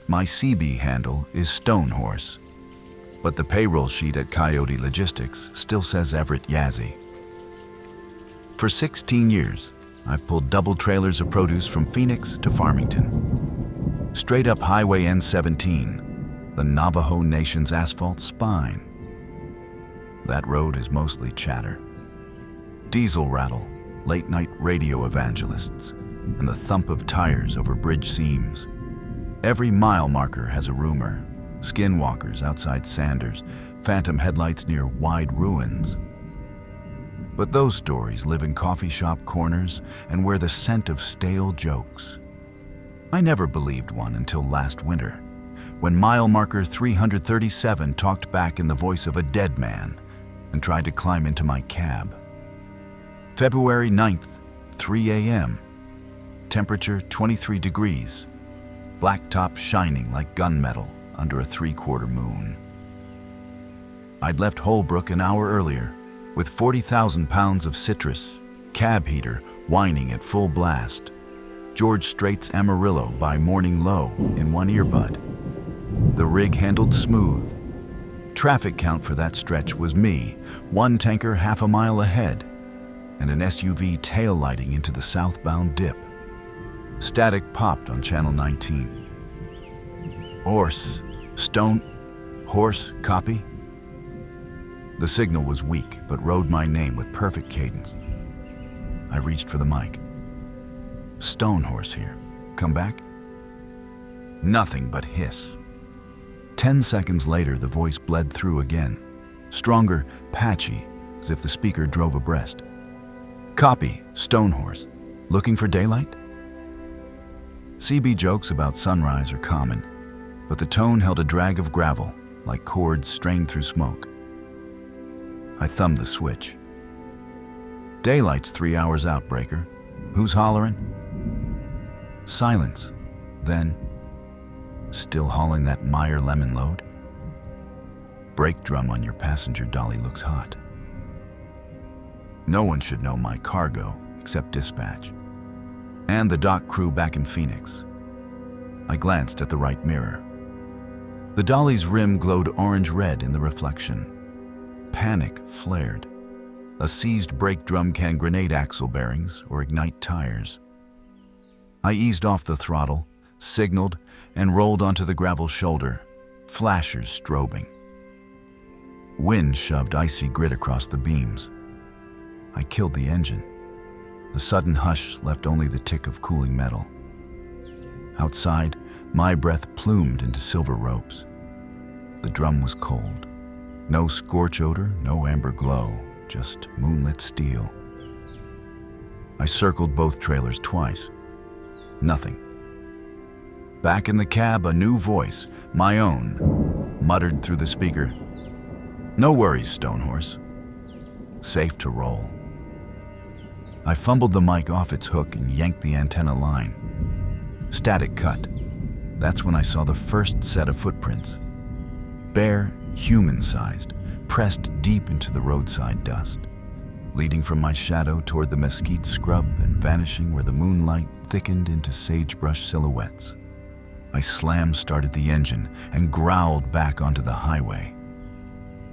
My CB handle is Stonehorse, but the payroll sheet at Coyote Logistics still says Everett Yazzie. For 16 years, I've pulled double trailers of produce from Phoenix to Farmington. Straight up Highway N17, the Navajo Nation's asphalt spine. That road is mostly chatter. Diesel rattle, late-night radio evangelists, and the thump of tires over bridge seams. Every mile marker has a rumor. Skinwalkers outside Sanders, phantom headlights near wide ruins. But those stories live in coffee shop corners and wear the scent of stale jokes. I never believed one until last winter, when mile marker 337 talked back in the voice of a dead man and tried to climb into my cab. February 9th, 3 a.m. Temperature 23 degrees. Blacktop shining like gunmetal under a 3/4 moon. I'd left Holbrook an hour earlier with 40,000 pounds of citrus, cab heater whining at full blast, George Strait's Amarillo by Morning Low in one earbud. The rig handled smooth. Traffic count for that stretch was me, one tanker half a mile ahead, and an SUV tail lighting into the southbound dip. Static popped on channel 19. Horse, stone, horse, copy? The signal was weak, but rode my name with perfect cadence. I reached for the mic. Stonehorse here. Come back? Nothing but hiss. 10 seconds later, the voice bled through again. Stronger, patchy, as if the speaker drove abreast. Copy, Stonehorse. Looking for daylight? CB jokes about sunrise are common, but the tone held a drag of gravel, like cords strained through smoke. I thumbed the switch. Daylight's 3 hours out, Breaker. Who's hollering? Silence. Then, still hauling that Meyer lemon load? Brake drum on your passenger dolly looks hot. No one should know my cargo except dispatch. And the dock crew back in Phoenix. I glanced at the right mirror. The dolly's rim glowed orange-red in the reflection. Panic flared. A seized brake drum can grenade axle bearings or ignite tires. I eased off the throttle, signaled, and rolled onto the gravel shoulder, flashers strobing. Wind shoved icy grit across the beams. I killed the engine. The sudden hush left only the tick of cooling metal. Outside, my breath plumed into silver ropes. The drum was cold. No scorch odor, no amber glow, just moonlit steel. I circled both trailers twice. Nothing. Back in the cab, a new voice, my own, muttered through the speaker. No worries, Stonehorse. Safe to roll. I fumbled the mic off its hook and yanked the antenna line. Static cut. That's when I saw the first set of footprints. Bare, human-sized, pressed deep into the roadside dust, leading from my shadow toward the mesquite scrub and vanishing where the moonlight thickened into sagebrush silhouettes. I slam-started the engine and growled back onto the highway.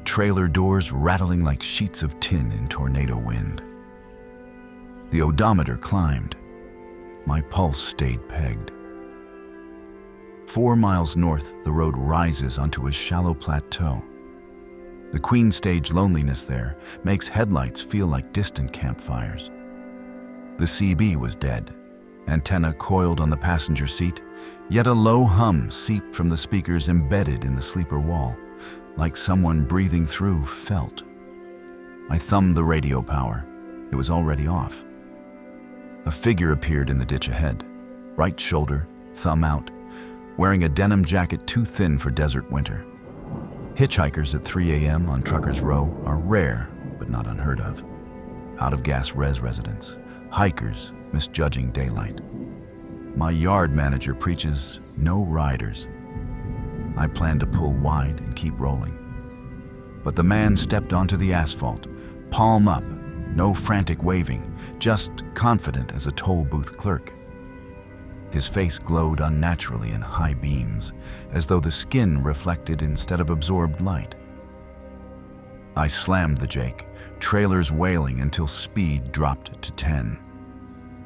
Trailer doors rattling like sheets of tin in tornado wind. The odometer climbed. My pulse stayed pegged. 4 miles north, the road rises onto a shallow plateau. The Queen Stage loneliness there makes headlights feel like distant campfires. The CB was dead, antenna coiled on the passenger seat, yet a low hum seeped from the speakers embedded in the sleeper wall, like someone breathing through felt. I thumbed the radio power. It was already off. A figure appeared in the ditch ahead, right shoulder, thumb out, wearing a denim jacket too thin for desert winter. Hitchhikers at 3 a.m. on Truckers Row are rare, but not unheard of. Out-of-gas res residents, hikers misjudging daylight. My yard manager preaches no riders. I plan to pull wide and keep rolling. But the man stepped onto the asphalt, palm up, no frantic waving, just confident as a toll booth clerk. His face glowed unnaturally in high beams, as though the skin reflected instead of absorbed light. I slammed the Jake, trailers wailing until speed dropped to 10.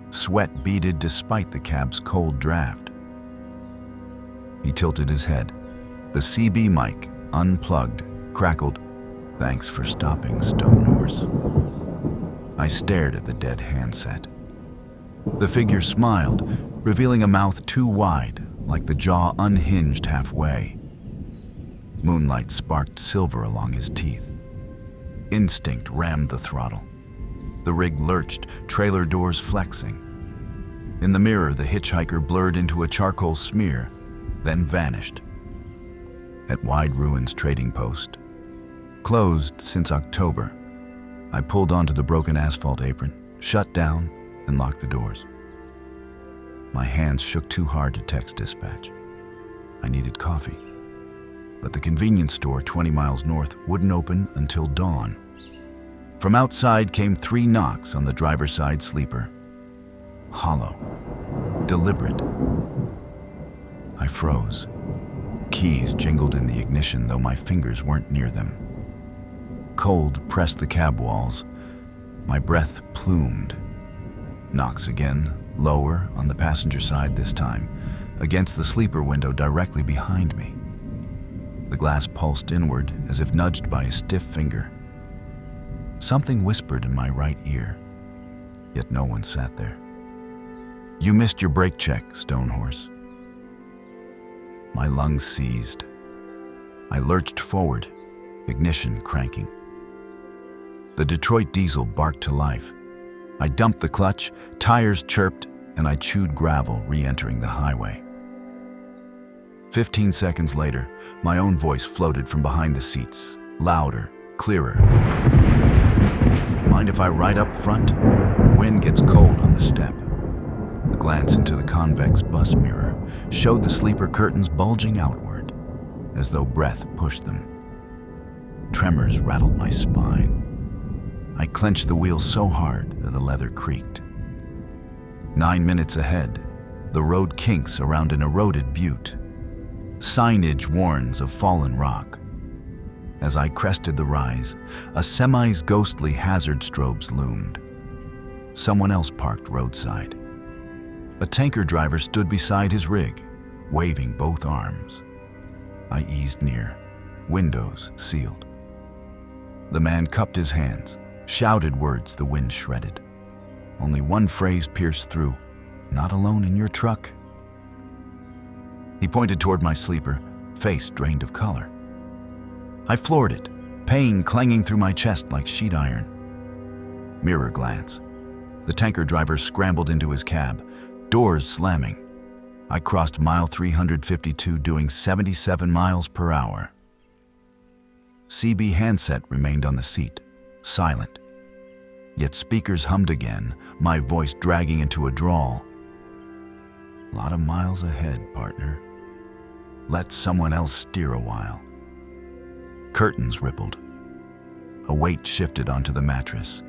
Sweat beaded despite the cab's cold draft. He tilted his head. The CB mic, unplugged, crackled, "Thanks for stopping, Stonehorse." I stared at the dead handset. The figure smiled, revealing a mouth too wide, like the jaw unhinged halfway. Moonlight sparked silver along his teeth. Instinct rammed the throttle. The rig lurched, trailer doors flexing. In the mirror, the hitchhiker blurred into a charcoal smear, then vanished. At Wide Ruins Trading Post, closed since October, I pulled onto the broken asphalt apron, shut down, and locked the doors. My hands shook too hard to text dispatch. I needed coffee, but the convenience store 20 miles north wouldn't open until dawn. From outside came 3 knocks on the driver's side sleeper. Hollow, deliberate. I froze. Keys jingled in the ignition, though my fingers weren't near them. Cold pressed the cab walls. My breath plumed. Knocks again, lower on the passenger side this time, against the sleeper window directly behind me. The glass pulsed inward as if nudged by a stiff finger. Something whispered in my right ear, yet no one sat there. "You missed your brake check, Stonehorse." My lungs seized. I lurched forward, ignition cranking. The Detroit diesel barked to life. I dumped the clutch, tires chirped, and I chewed gravel re-entering the highway. 15 seconds later, my own voice floated from behind the seats, louder, clearer. "Mind if I ride up front? Wind gets cold on the step." A glance into the convex bus mirror showed the sleeper curtains bulging outward, as though breath pushed them. Tremors rattled my spine. I clenched the wheel so hard that the leather creaked. 9 minutes ahead, the road kinks around an eroded butte. Signage warns of fallen rock. As I crested the rise, a semi's ghostly hazard strobes loomed. Someone else parked roadside. A tanker driver stood beside his rig, waving both arms. I eased near, windows sealed. The man cupped his hands, shouted words the wind shredded. Only one phrase pierced through, "Not alone in your truck." He pointed toward my sleeper, face drained of color. I floored it, pain clanging through my chest like sheet iron. Mirror glance. The tanker driver scrambled into his cab, doors slamming. I crossed mile 352 doing 77 miles per hour. CB handset remained on the seat, silent. Yet speakers hummed again, my voice dragging into a drawl. "Lot of miles ahead, partner. Let someone else steer a while." Curtains rippled. A weight shifted onto the mattress.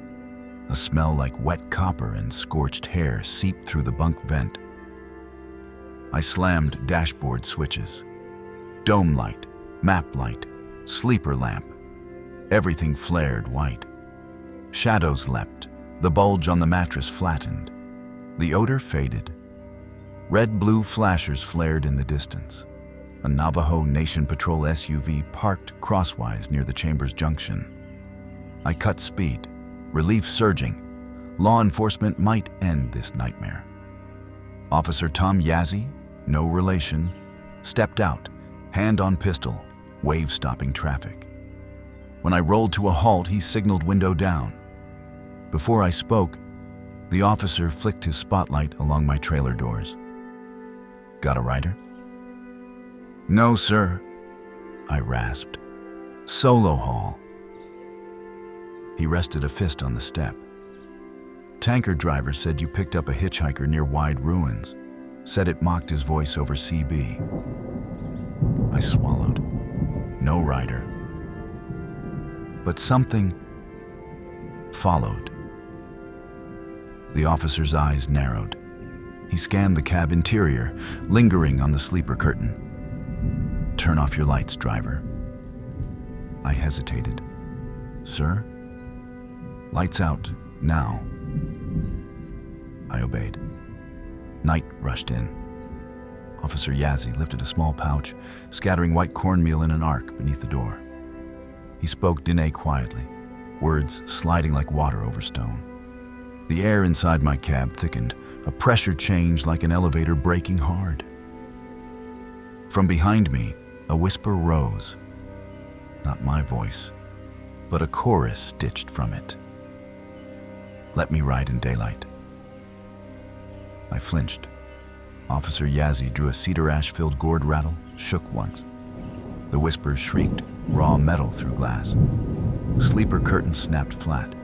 A smell like wet copper and scorched hair seeped through the bunk vent. I slammed dashboard switches. Dome light, map light, sleeper lamp. Everything flared white. Shadows leapt. The bulge on the mattress flattened. The odor faded. Red-blue flashers flared in the distance. A Navajo Nation Patrol SUV parked crosswise near the Chambers Junction. I cut speed, relief surging. Law enforcement might end this nightmare. Officer Tom Yazzie, no relation, stepped out, hand on pistol, wave stopping traffic. When I rolled to a halt, he signaled window down. Before I spoke, the officer flicked his spotlight along my trailer doors. "Got a rider?" "No, sir," I rasped. "Solo haul." He rested a fist on the step. "Tanker driver said you picked up a hitchhiker near Wide Ruins. Said it mocked his voice over CB." I swallowed. No rider. But something followed. The officer's eyes narrowed. He scanned the cab interior, lingering on the sleeper curtain. "Turn off your lights, driver." I hesitated. "Sir?" "Lights out, now." I obeyed. Night rushed in. Officer Yazzie lifted a small pouch, scattering white cornmeal in an arc beneath the door. He spoke Diné quietly, words sliding like water over stone. The air inside my cab thickened, a pressure change like an elevator braking hard. From behind me, a whisper rose. Not my voice, but a chorus stitched from it. "Let me ride in daylight." I flinched. Officer Yazzie drew a cedar ash-filled gourd rattle, shook once. The whispers shrieked, raw metal through glass. Sleeper curtains snapped flat.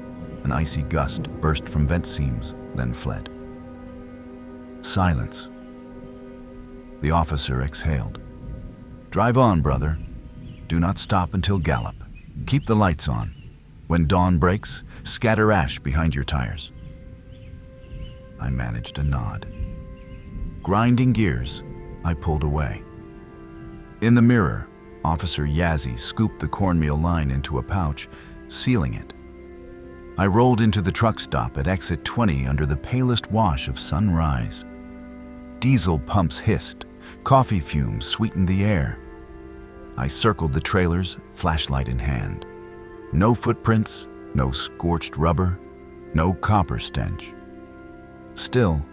An icy gust burst from vent seams, then fled. Silence. The officer exhaled. "Drive on, brother. Do not stop until gallop. Keep the lights on. When dawn breaks, scatter ash behind your tires." I managed a nod. Grinding gears, I pulled away. In the mirror, Officer Yazzie scooped the cornmeal line into a pouch, sealing it. I rolled into the truck stop at exit 20 under the palest wash of sunrise. Diesel pumps hissed, coffee fumes sweetened the air. I circled the trailers, flashlight in hand. No footprints, no scorched rubber, no copper stench. Still,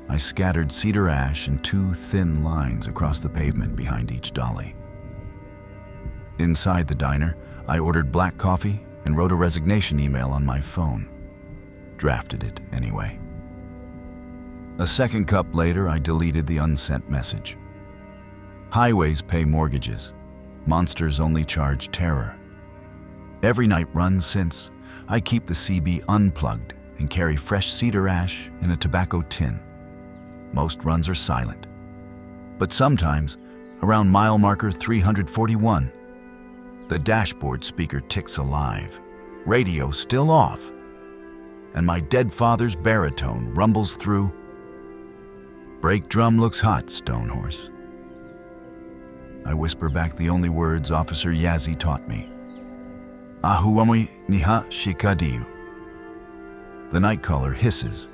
I scattered cedar ash in 2 thin lines across the pavement behind each dolly. Inside the diner, I ordered black coffee and wrote a resignation email on my phone. Drafted it anyway. A second cup later, I deleted the unsent message. Highways pay mortgages. Monsters only charge terror. Every night run since, I keep the CB unplugged and carry fresh cedar ash in a tobacco tin. Most runs are silent. But sometimes, around mile marker 341, the dashboard speaker ticks alive, radio still off, and my dead father's baritone rumbles through, "Brake drum looks hot, Stonehorse." I whisper back the only words Officer Yazzie taught me. "Ahuamui niha shikadiu." The Nightcaller hisses,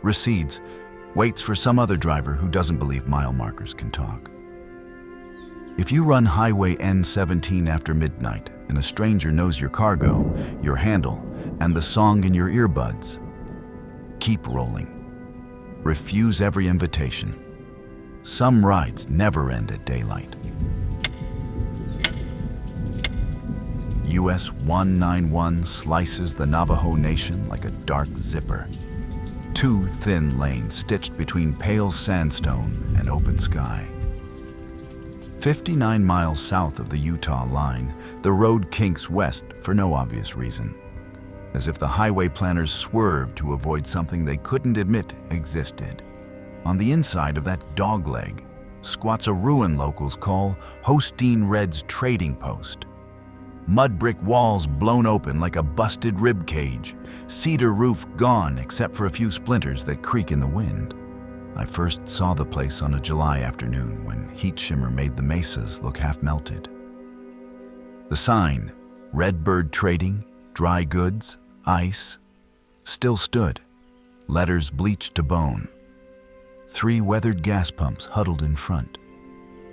recedes, waits for some other driver who doesn't believe mile markers can talk. If you run Highway N17 after midnight and a stranger knows your cargo, your handle, and the song in your earbuds, keep rolling. Refuse every invitation. Some rides never end at daylight. US 191 slices the Navajo Nation like a dark zipper. 2 thin lanes stitched between pale sandstone and open sky. 59 miles south of the Utah line, the road kinks west for no obvious reason, as if the highway planners swerved to avoid something they couldn't admit existed. On the inside of that dogleg squats a ruin locals call Hosteen Red's trading post. Mud brick walls blown open like a busted rib cage, cedar roof gone except for a few splinters that creak in the wind. I first saw the place on a July afternoon when heat shimmer made the mesas look half melted. The sign, Redbird Trading, Dry Goods, Ice, still stood, letters bleached to bone. 3 weathered gas pumps huddled in front.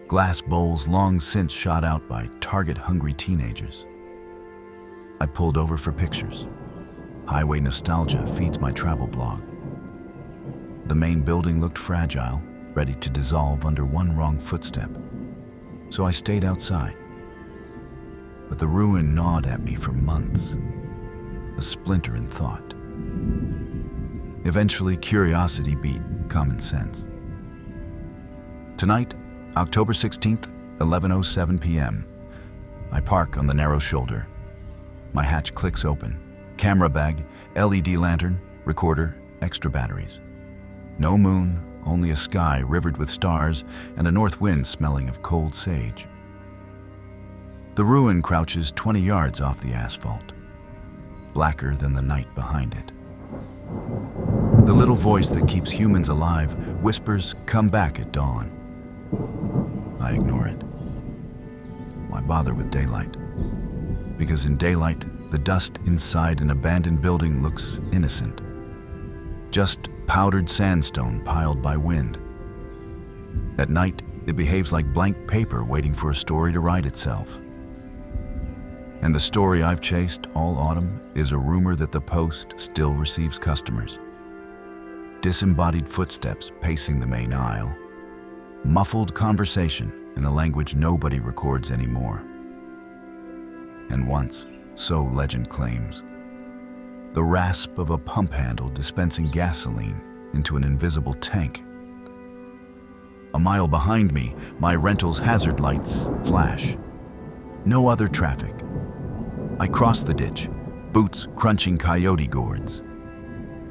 Glass bowls long since shot out by target-hungry teenagers. I pulled over for pictures. Highway nostalgia feeds my travel blog. The main building looked fragile, ready to dissolve under one wrong footstep. So I stayed outside. But the ruin gnawed at me for months, a splinter in thought. Eventually, curiosity beat common sense. Tonight, October 16th, 11:07 p.m. I park on the narrow shoulder. My hatch clicks open. Camera bag, LED lantern, recorder, extra batteries. No moon, only a sky rivered with stars and a north wind smelling of cold sage. The ruin crouches 20 yards off the asphalt, blacker than the night behind it. The little voice that keeps humans alive whispers, "Come back at dawn." I ignore it. Why bother with daylight? Because in daylight, the dust inside an abandoned building looks innocent. Just powdered sandstone piled by wind. At night, it behaves like blank paper waiting for a story to write itself. And the story I've chased all autumn is a rumor that the Post still receives customers. Disembodied footsteps pacing the main aisle. Muffled conversation in a language nobody records anymore. And once, so legend claims, the rasp of a pump handle dispensing gasoline into an invisible tank. A mile behind me, my rental's hazard lights flash. No other traffic. I cross the ditch, boots crunching coyote gourds.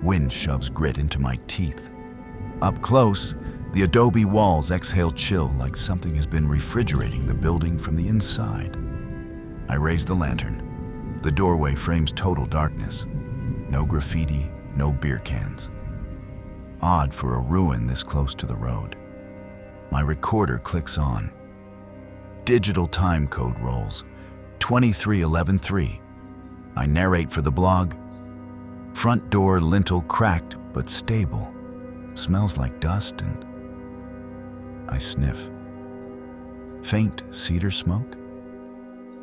Wind shoves grit into my teeth. Up close, the adobe walls exhale chill like something has been refrigerating the building from the inside. I raise the lantern. The doorway frames total darkness. No graffiti, no beer cans. Odd for a ruin this close to the road. My recorder clicks on. Digital time code rolls. 23113. I narrate for the blog. Front door lintel cracked but stable. Smells like dust and I sniff. Faint cedar smoke?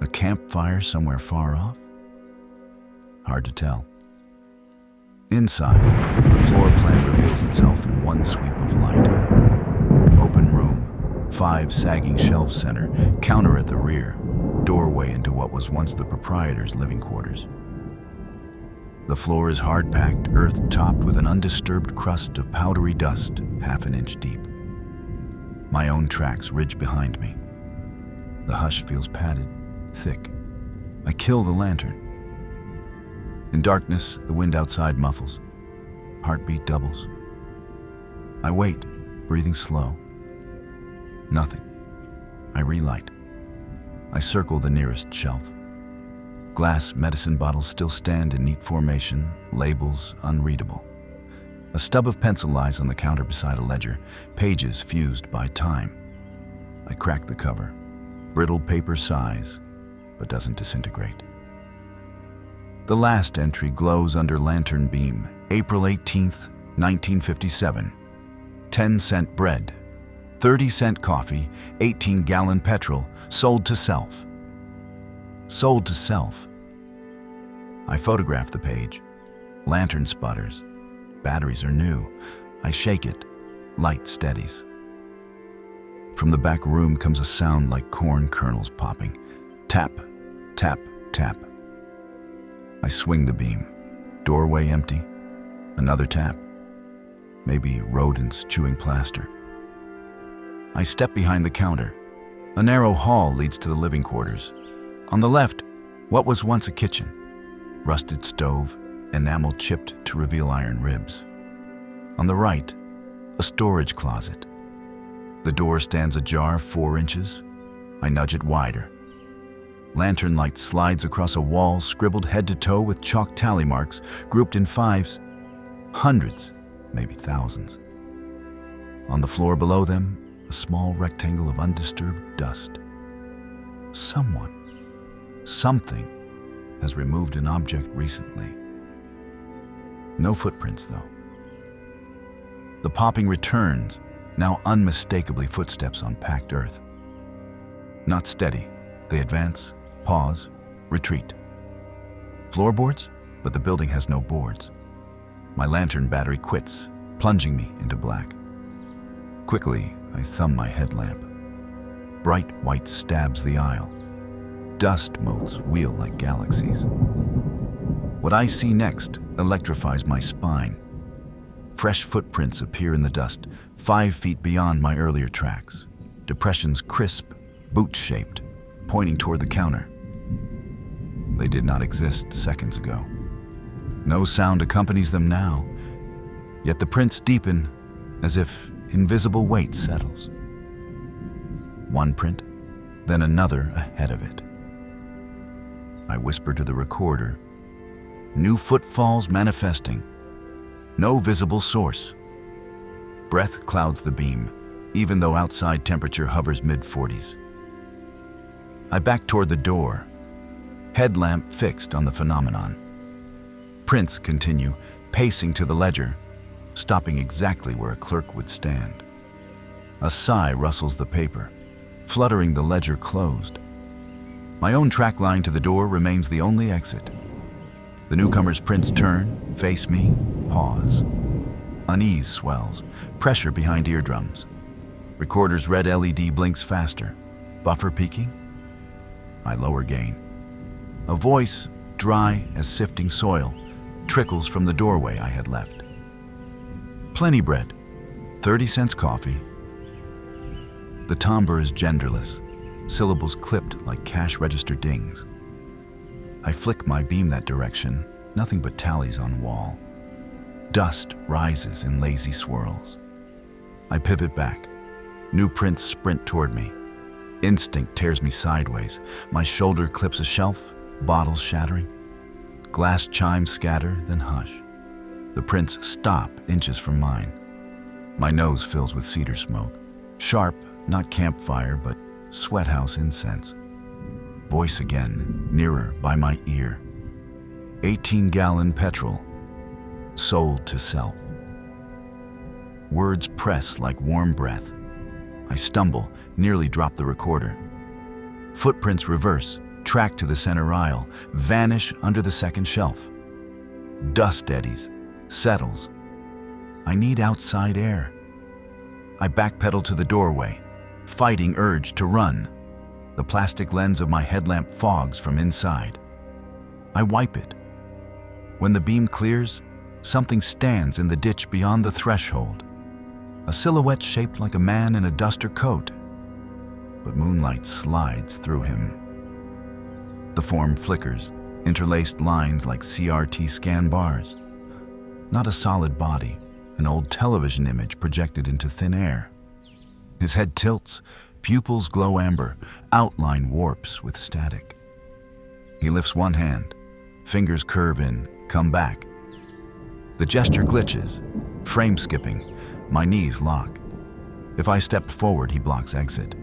A campfire somewhere far off? Hard to tell. Inside, the floor plan reveals itself in one sweep of light. Open room, 5 sagging shelves center, counter at the rear, doorway into what was once the proprietor's living quarters. The floor is hard-packed, earth-topped with an undisturbed crust of powdery dust, half an inch deep. My own tracks ridge behind me. The hush feels padded, thick. I kill the lantern. In darkness, the wind outside muffles. Heartbeat doubles. I wait, breathing slow. Nothing. I relight. I circle the nearest shelf. Glass medicine bottles still stand in neat formation, labels unreadable. A stub of pencil lies on the counter beside a ledger, pages fused by time. I crack the cover. Brittle paper sighs, but doesn't disintegrate. The last entry glows under lantern beam, April 18th, 1957. 10-cent bread, 30-cent coffee, 18-gallon petrol, sold to self. Sold to self. I photograph the page. Lantern sputters. Batteries are new. I shake it. Light steadies. From the back room comes a sound like corn kernels popping. Tap, tap, tap. I swing the beam. Doorway empty. Another tap. Maybe rodents chewing plaster. I step behind the counter. A narrow hall leads to the living quarters. On the left, what was once a kitchen. Rusted stove, enamel chipped to reveal iron ribs. On the right, a storage closet. The door stands ajar 4 inches. I nudge it wider. Lantern light slides across a wall scribbled head to toe with chalk tally marks grouped in 5s. Hundreds, maybe thousands. On the floor below them, a small rectangle of undisturbed dust. Someone, something, has removed an object recently. No footprints, though. The popping returns, now unmistakably footsteps on packed earth. Not steady, they advance, pause, retreat. Floorboards, but the building has no boards. My lantern battery quits, plunging me into black. Quickly, I thumb my headlamp. Bright white stabs the aisle. Dust motes wheel like galaxies. What I see next electrifies my spine. Fresh footprints appear in the dust, 5 feet beyond my earlier tracks. Depressions crisp, boot-shaped, pointing toward the counter. They did not exist seconds ago. No sound accompanies them now, yet the prints deepen as if invisible weight settles. One print, then another ahead of it. I whisper to the recorder, new footfalls manifesting. No visible source. Breath clouds the beam, even though outside temperature hovers mid-40s. I back toward the door, headlamp fixed on the phenomenon. Prints continue, pacing to the ledger, stopping exactly where a clerk would stand. A sigh rustles the paper, fluttering the ledger closed. My own track line to the door remains the only exit. The newcomer's prints turn, face me, pause. Unease swells, pressure behind eardrums. Recorder's red LED blinks faster. Buffer peaking? I lower gain. A voice, dry as sifting soil, trickles from the doorway I had left. Plenty bread, 30 cents coffee. The timbre is genderless, syllables clipped like cash register dings. I flick my beam that direction, nothing but tallies on wall. Dust rises in lazy swirls. I pivot back. New prints sprint toward me. Instinct tears me sideways. My shoulder clips a shelf, bottles shattering. Glass chimes scatter, then hush. The prints stop inches from mine. My nose fills with cedar smoke. Sharp, not campfire, but sweathouse incense. Voice again, nearer by my ear. 18-gallon petrol, sold to self. Words press like warm breath. I stumble, nearly drop the recorder. Footprints reverse, track to the center aisle, vanish under the second shelf. Dust eddies, settles. I need outside air. I backpedal to the doorway, fighting urge to run. The plastic lens of my headlamp fogs from inside. I wipe it. When the beam clears, something stands in the ditch beyond the threshold. A silhouette shaped like a man in a duster coat, but moonlight slides through him. The form flickers, interlaced lines like CRT scan bars. Not a solid body, an old television image projected into thin air. His head tilts, pupils glow amber, outline warps with static. He lifts one hand, fingers curve in, come back. The gesture glitches, frame skipping, my knees lock. If I step forward, he blocks exit.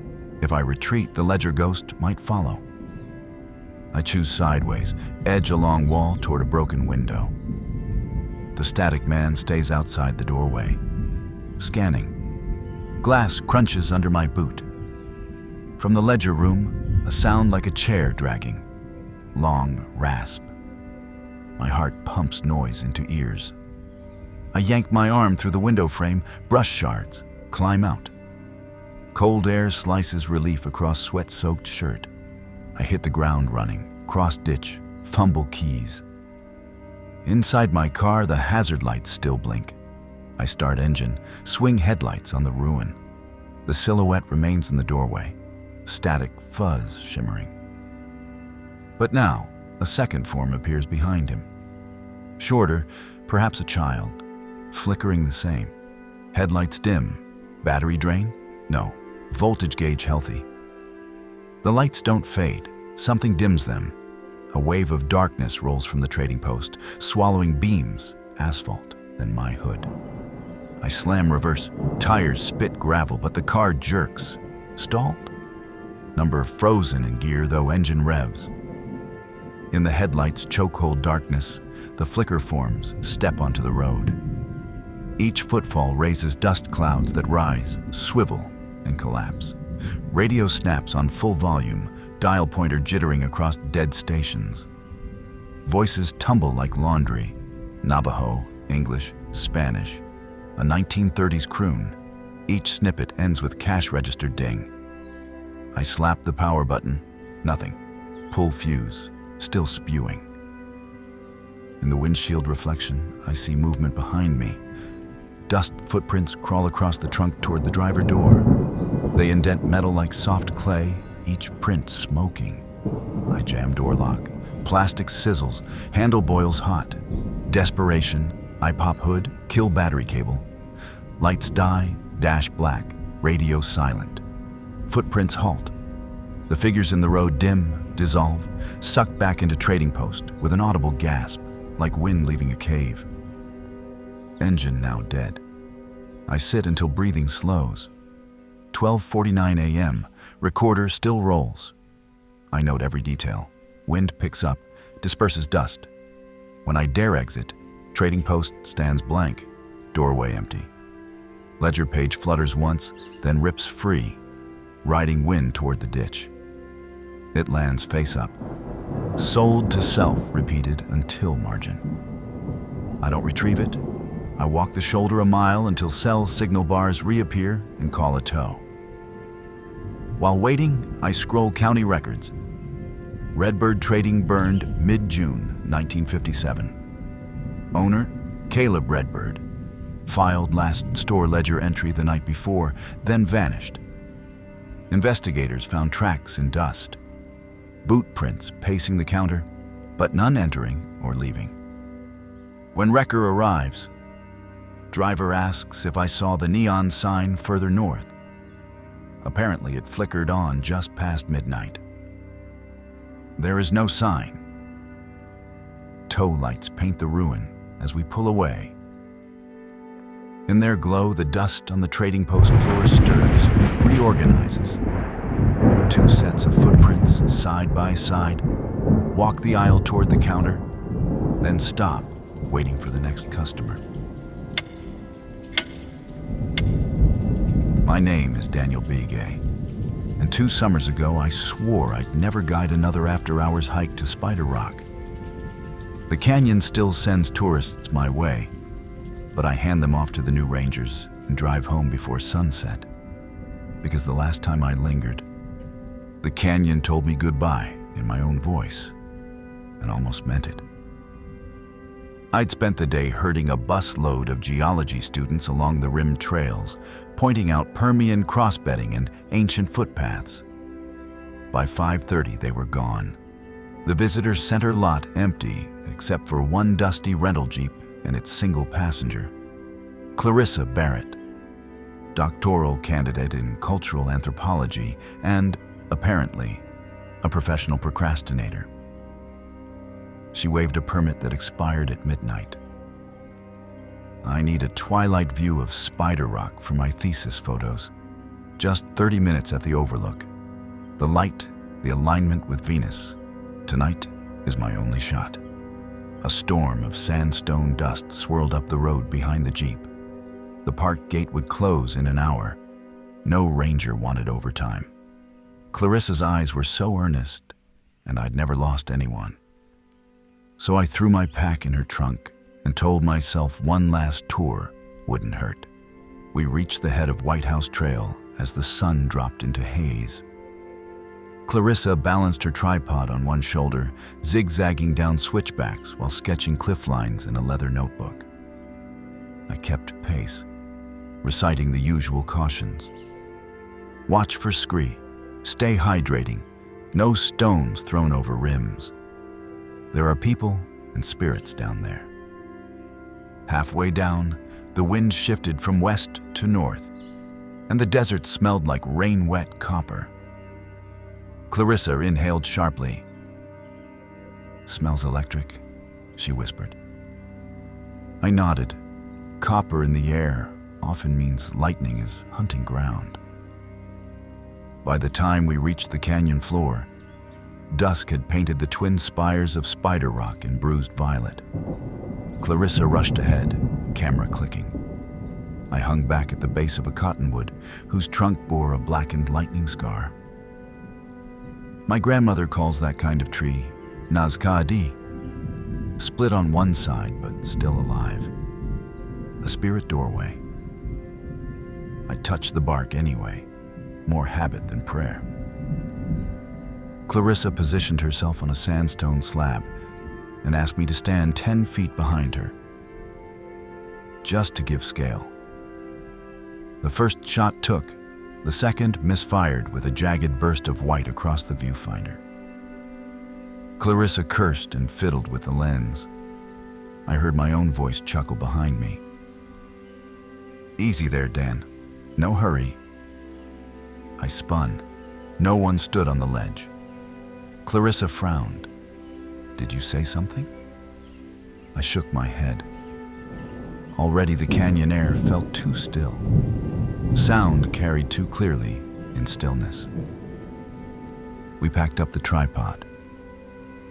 If I retreat, the ledger ghost might follow. I choose sideways, edge along wall toward a broken window. The static man stays outside the doorway, scanning. Glass crunches under my boot. From the ledger room, a sound like a chair dragging. Long rasp. My heart pumps noise into ears. I yank my arm through the window frame, brush shards, climb out. Cold air slices relief across sweat-soaked shirt. I hit the ground running, cross ditch, fumble keys. Inside my car, the hazard lights still blink. I start engine, swing headlights on the ruin. The silhouette remains in the doorway, static fuzz shimmering. But now, a second form appears behind him. Shorter, perhaps a child, flickering the same. Headlights dim. Battery drain? No. Voltage gauge healthy. The lights don't fade. Something dims them. A wave of darkness rolls from the trading post, swallowing beams, asphalt, then my hood. I slam reverse. Tires spit gravel, but the car jerks. Stalled? Number frozen in gear, though engine revs. In the headlights' chokehold darkness, the flicker forms step onto the road. Each footfall raises dust clouds that rise, swivel, and collapse. Radio snaps on full volume, dial pointer jittering across dead stations. Voices tumble like laundry. Navajo, English, Spanish. A 1930s croon. Each snippet ends with cash register ding. I slap the power button. Nothing. Pull fuse. Still spewing. In the windshield reflection, I see movement behind me. Dust footprints crawl across the trunk toward the driver door. They indent metal like soft clay, each print smoking. I jam door lock. Plastic sizzles, handle boils hot. Desperation, I pop hood, kill battery cable. Lights die, dash black, radio silent. Footprints halt. The figures in the road dim, dissolve, sucked back into trading post with an audible gasp, like wind leaving a cave. engine now dead. I sit until breathing slows. 12:49 a.m., recorder still rolls. I note every detail. Wind picks up, disperses dust. When I dare exit, trading post stands blank, doorway empty. Ledger page flutters once, then rips free, riding wind toward the ditch. It lands face up. Sold to self, repeated until margin. I don't retrieve it. I walk the shoulder a mile until cell signal bars reappear and call a tow. While waiting, I scroll county records. Redbird Trading burned mid-June 1957. Owner, Caleb Redbird. Filed last store ledger entry the night before, then vanished. Investigators found tracks in dust. Boot prints pacing the counter, but none entering or leaving. When wrecker arrives, driver asks if I saw the neon sign further north. Apparently it flickered on just past midnight. There is no sign. Tow lights paint the ruin as we pull away. In their glow, the dust on the trading post floor stirs, reorganizes. Two sets of footprints, side by side, walk the aisle toward the counter, then stop, waiting for the next customer. My name is Daniel Begay, and 2 summers ago I swore I'd never guide another after-hours hike to Spider Rock. The canyon still sends tourists my way, but I hand them off to the new rangers and drive home before sunset, because the last time I lingered, the canyon told me goodbye in my own voice, and almost meant it. I'd spent the day herding a busload of geology students along the rim trails, pointing out Permian crossbedding and ancient footpaths. By 5:30, they were gone. The visitor center lot empty, except for one dusty rental Jeep and its single passenger. Clarissa Barrett, doctoral candidate in cultural anthropology and, apparently, a professional procrastinator. She waived a permit that expired at midnight. I need a twilight view of Spider Rock for my thesis photos. Just 30 minutes at the overlook. The light, the alignment with Venus. Tonight is my only shot. A storm of sandstone dust swirled up the road behind the Jeep. The park gate would close in an hour. No ranger wanted overtime. Clarissa's eyes were so earnest, and I'd never lost anyone. So I threw my pack in her trunk and told myself one last tour wouldn't hurt. We reached the head of White House Trail as the sun dropped into haze. Clarissa balanced her tripod on one shoulder, zigzagging down switchbacks while sketching cliff lines in a leather notebook. I kept pace, reciting the usual cautions. Watch for scree, stay hydrating, no stones thrown over rims. There are people and spirits down there. Halfway down, the wind shifted from west to north, and the desert smelled like rain-wet copper. Clarissa inhaled sharply. "Smells electric," she whispered. I nodded. Copper in the air often means lightning is hunting ground. By the time we reached the canyon floor, dusk had painted the twin spires of Spider Rock in bruised violet. Clarissa rushed ahead, camera clicking. I hung back at the base of a cottonwood whose trunk bore a blackened lightning scar. My grandmother calls that kind of tree Nazca-Adi, split on one side but still alive. A spirit doorway. I touched the bark anyway, more habit than prayer. Clarissa positioned herself on a sandstone slab and asked me to stand 10 feet behind her, just to give scale. The first shot took, the second misfired with a jagged burst of white across the viewfinder. Clarissa cursed and fiddled with the lens. I heard my own voice chuckle behind me. "Easy there, Dan. No hurry." I spun. No one stood on the ledge. Clarissa frowned. "Did you say something?" I shook my head. Already the canyon air felt too still. Sound carried too clearly in stillness. We packed up the tripod.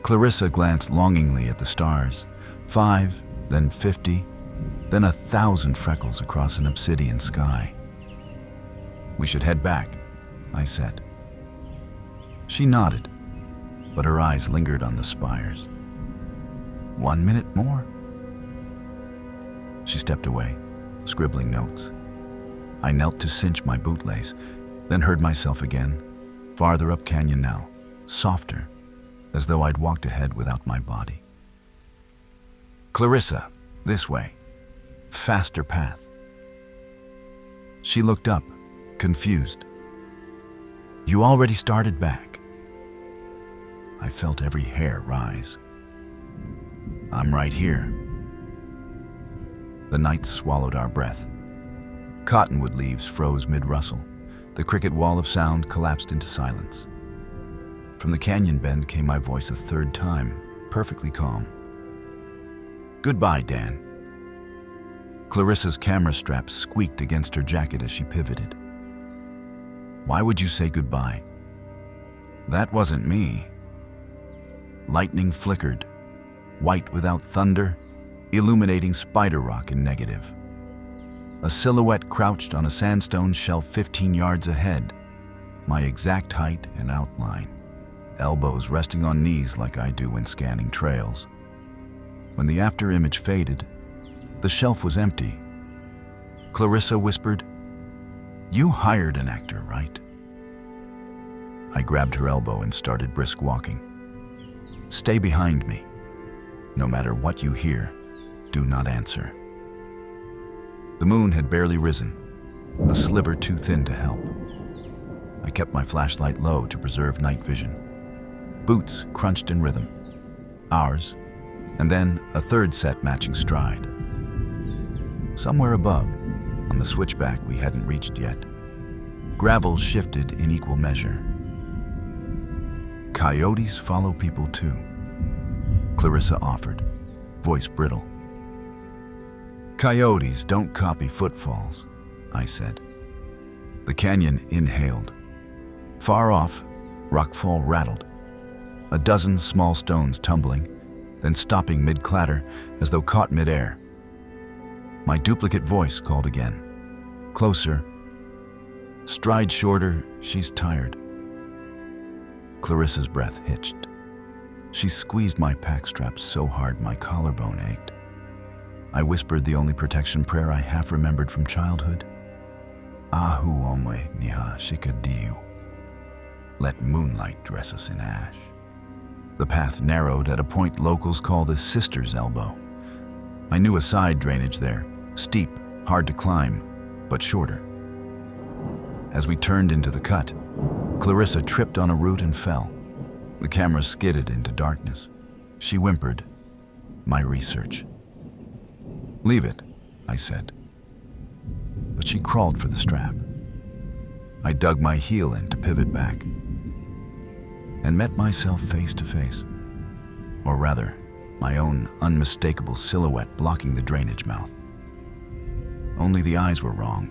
Clarissa glanced longingly at the stars, 5, then 50, then 1,000 freckles across an obsidian sky. "We should head back," I said. She nodded, but her eyes lingered on the spires. 1 minute more. She stepped away, scribbling notes. I knelt to cinch my bootlace, then heard myself again, farther up canyon now, softer, as though I'd walked ahead without my body. "Clarissa, this way. Faster path." She looked up, confused. "You already started back." I felt every hair rise. "I'm right here." The night swallowed our breath. Cottonwood leaves froze mid-rustle. The cricket wall of sound collapsed into silence. From the canyon bend came my voice a third time, perfectly calm. "Goodbye, Dan." Clarissa's camera strap squeaked against her jacket as she pivoted. "Why would you say goodbye?" "That wasn't me." Lightning flickered, white without thunder, illuminating Spider Rock in negative. A silhouette crouched on a sandstone shelf 15 yards ahead, my exact height and outline, elbows resting on knees like I do when scanning trails. When the after image faded, the shelf was empty. Clarissa whispered, "You hired an actor, right?" I grabbed her elbow and started brisk walking. "Stay behind me. No matter what you hear, do not answer." The moon had barely risen, a sliver too thin to help. I kept my flashlight low to preserve night vision. Boots crunched in rhythm. Ours, and then a third set matching stride. Somewhere above, on the switchback we hadn't reached yet, gravel shifted in equal measure. "Coyotes follow people too," Clarissa offered, voice brittle. "Coyotes don't copy footfalls," I said. The canyon inhaled. Far off, rockfall rattled. A dozen small stones tumbling, then stopping mid-clatter as though caught mid-air. My duplicate voice called again. Closer. Stride shorter, she's tired. Clarissa's breath hitched. She squeezed my pack straps so hard my collarbone ached. I whispered the only protection prayer I half remembered from childhood. Ahu omwe niha shikadiu. Let moonlight dress us in ash. The path narrowed at a point locals call the Sister's Elbow. I knew a side drainage there, steep, hard to climb, but shorter. As we turned into the cut, Clarissa tripped on a root and fell. The camera skidded into darkness. She whimpered, "My research." "Leave it," I said. But she crawled for the strap. I dug my heel in to pivot back and met myself face to face. Or rather, my own unmistakable silhouette blocking the drainage mouth. Only the eyes were wrong,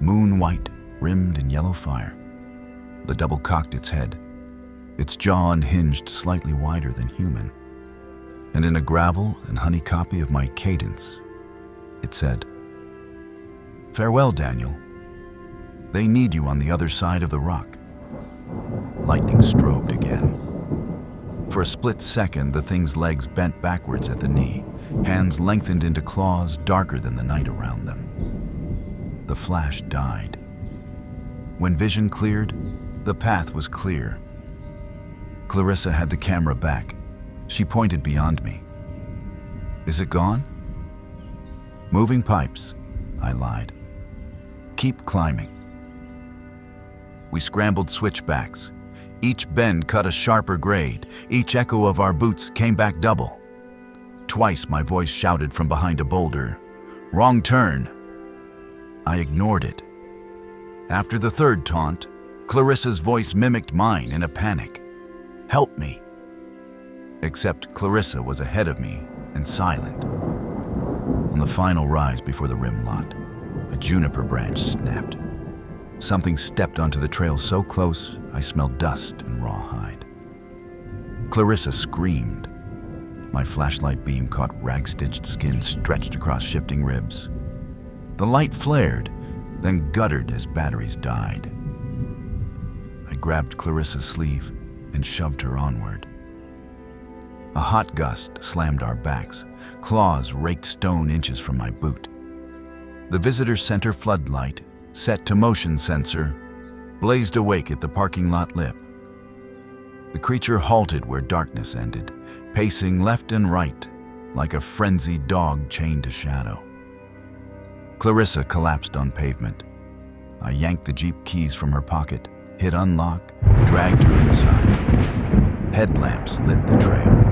moon white, rimmed in yellow fire. The double cocked its head, its jaw unhinged slightly wider than human. And in a gravel and honey copy of my cadence, it said, "Farewell, Daniel. They need you on the other side of the rock." Lightning strobed again. For a split second, the thing's legs bent backwards at the knee, hands lengthened into claws darker than the night around them. The flash died. When vision cleared, the path was clear. Clarissa had the camera back. She pointed beyond me. "Is it gone?" "Moving pipes," I lied. "Keep climbing." We scrambled switchbacks. Each bend cut a sharper grade. Each echo of our boots came back double. Twice my voice shouted from behind a boulder, "Wrong turn." I ignored it. After the third taunt, Clarissa's voice mimicked mine in a panic. "Help me." Except Clarissa was ahead of me and silent. On the final rise before the rim lot, a juniper branch snapped. Something stepped onto the trail so close, I smelled dust and raw hide. Clarissa screamed. My flashlight beam caught rag-stitched skin stretched across shifting ribs. The light flared, then guttered as batteries died. I grabbed Clarissa's sleeve and shoved her onward. A hot gust slammed our backs. Claws raked stone inches from my boot. The visitor center floodlight, set to motion sensor, blazed awake at the parking lot lip. The creature halted where darkness ended, pacing left and right like a frenzied dog chained to shadow. Clarissa collapsed on pavement. I yanked the Jeep keys from her pocket, hit unlock, dragged her inside. Headlamps lit the trail.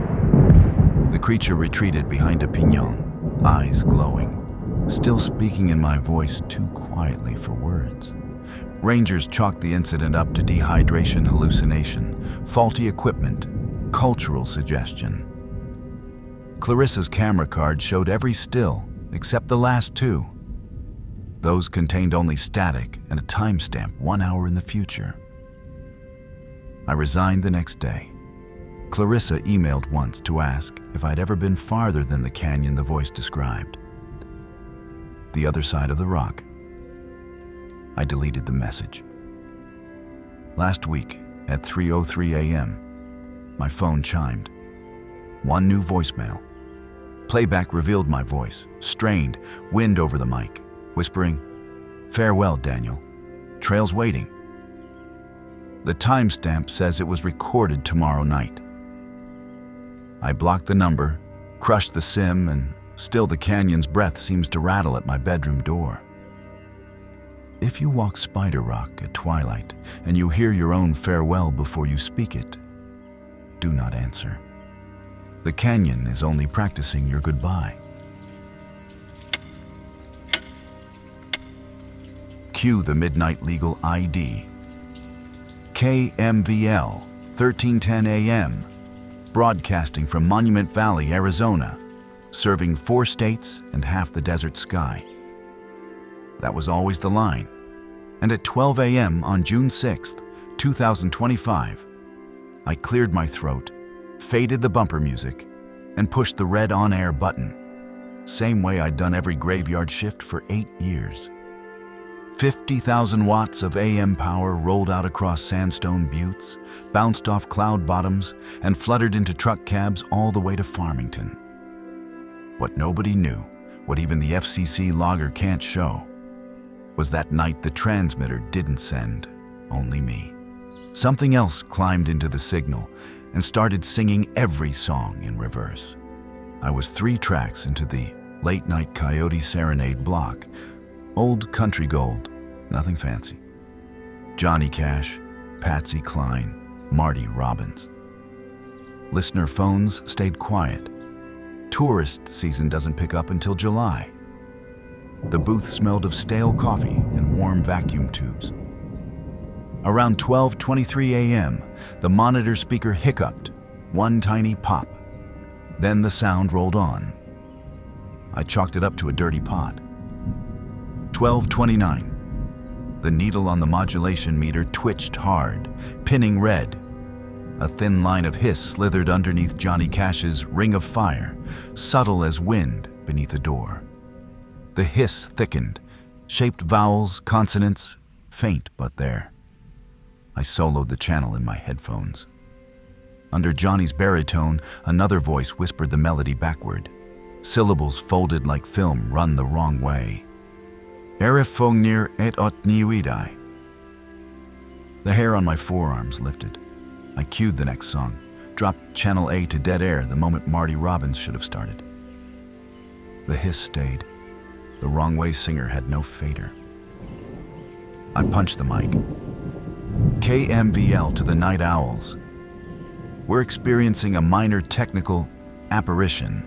The creature retreated behind a piñon, eyes glowing, still speaking in my voice too quietly for words. Rangers chalked the incident up to dehydration hallucination, faulty equipment, cultural suggestion. Clarissa's camera card showed every still except the last two. Those contained only static and a timestamp 1 hour in the future. I resigned the next day. Clarissa emailed once to ask if I'd ever been farther than the canyon the voice described. The other side of the rock. I deleted the message. Last week, at 3:03 a.m., my phone chimed. One new voicemail. Playback revealed my voice, strained, wind over the mic, whispering, "Farewell, Daniel. Trail's waiting." The timestamp says it was recorded tomorrow night. I blocked the number, crushed the SIM, and still the canyon's breath seems to rattle at my bedroom door. If you walk Spider Rock at twilight and you hear your own farewell before you speak it, do not answer. The canyon is only practicing your goodbye. Cue the midnight legal ID. KMVL, 1310 AM, broadcasting from Monument Valley, Arizona, serving 4 states and half the desert sky. That was always the line. And at 12 a.m. on June 6th, 2025, I cleared my throat, faded the bumper music, and pushed the red on-air button, same way I'd done every graveyard shift for 8 years. 50,000 watts of AM power rolled out across sandstone buttes, bounced off cloud bottoms, and fluttered into truck cabs all the way to Farmington. What nobody knew, what even the FCC logger can't show, was that night the transmitter didn't send only me. Something else climbed into the signal and started singing every song in reverse. I was 3 tracks into the late-night Coyote Serenade block. Old country gold, nothing fancy. Johnny Cash, Patsy Cline, Marty Robbins. Listener phones stayed quiet. Tourist season doesn't pick up until July. The booth smelled of stale coffee and warm vacuum tubes. Around 12:23 a.m., the monitor speaker hiccuped, one tiny pop. Then the sound rolled on. I chalked it up to a dirty pot. 12:29. The needle on the modulation meter twitched hard, pinning red. A thin line of hiss slithered underneath Johnny Cash's Ring of Fire, subtle as wind beneath a door. The hiss thickened, shaped vowels, consonants, faint but there. I soloed the channel in my headphones. Under Johnny's baritone, another voice whispered the melody backward. Syllables folded like film run the wrong way. Erifongnir et otniuidai. The hair on my forearms lifted. I cued the next song, dropped channel A to dead air the moment Marty Robbins should have started. The hiss stayed. The wrong way singer had no fader. I punched the mic. KMVL to the Night Owls. We're experiencing a minor technical apparition.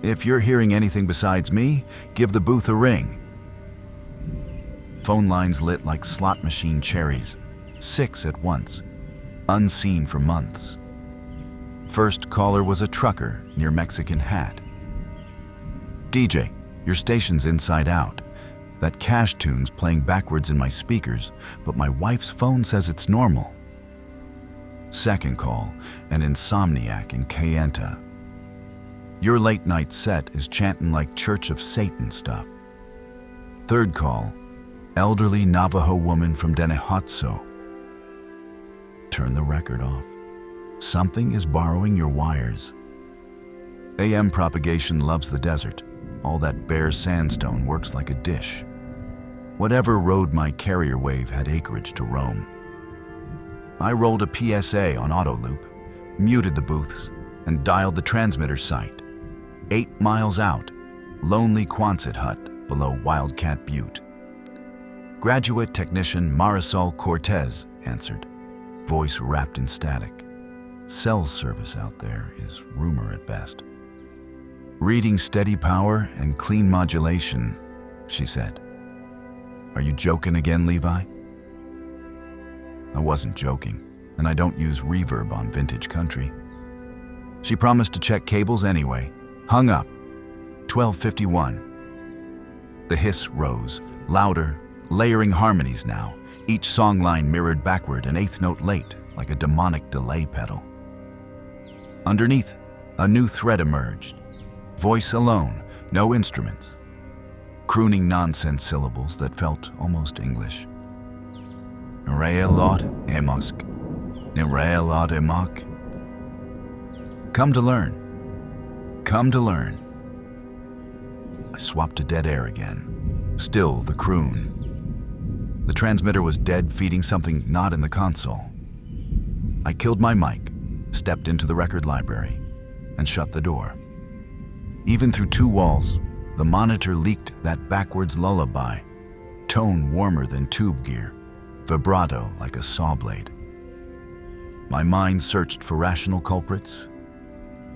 If you're hearing anything besides me, give the booth a ring. Phone lines lit like slot machine cherries, 6 at once, unseen for months. First caller was a trucker near Mexican Hat. DJ, your station's inside out. That cash tune's playing backwards in my speakers, but my wife's phone says it's normal. Second call, an insomniac in Kayenta. Your late night set is chanting like Church of Satan stuff. Third call, elderly Navajo woman from Denehotso. Turn the record off. Something is borrowing your wires. AM propagation loves the desert. All that bare sandstone works like a dish. Whatever rode my carrier wave had acreage to roam. I rolled a PSA on auto loop, muted the booths, and dialed the transmitter site. 8 miles out, lonely Quonset hut below Wildcat Butte. Graduate technician Marisol Cortez answered, voice wrapped in static. Cell service out there is rumor at best. Reading steady power and clean modulation, she said. Are you joking again, Levi? I wasn't joking, and I don't use reverb on vintage country. She promised to check cables anyway. Hung up. 12:51. The hiss rose, louder, layering harmonies now, each song line mirrored backward, an eighth note late, like a demonic delay pedal. Underneath, a new thread emerged. Voice alone, no instruments. Crooning nonsense syllables that felt almost English. Nrealot emosk. Nrealot emok. Come to learn. Come to learn. I swapped to dead air again. Still the croon. The transmitter was dead, feeding something not in the console. I killed my mic, stepped into the record library, and shut the door. Even through 2 walls, the monitor leaked that backwards lullaby, tone warmer than tube gear, vibrato like a saw blade. My mind searched for rational culprits.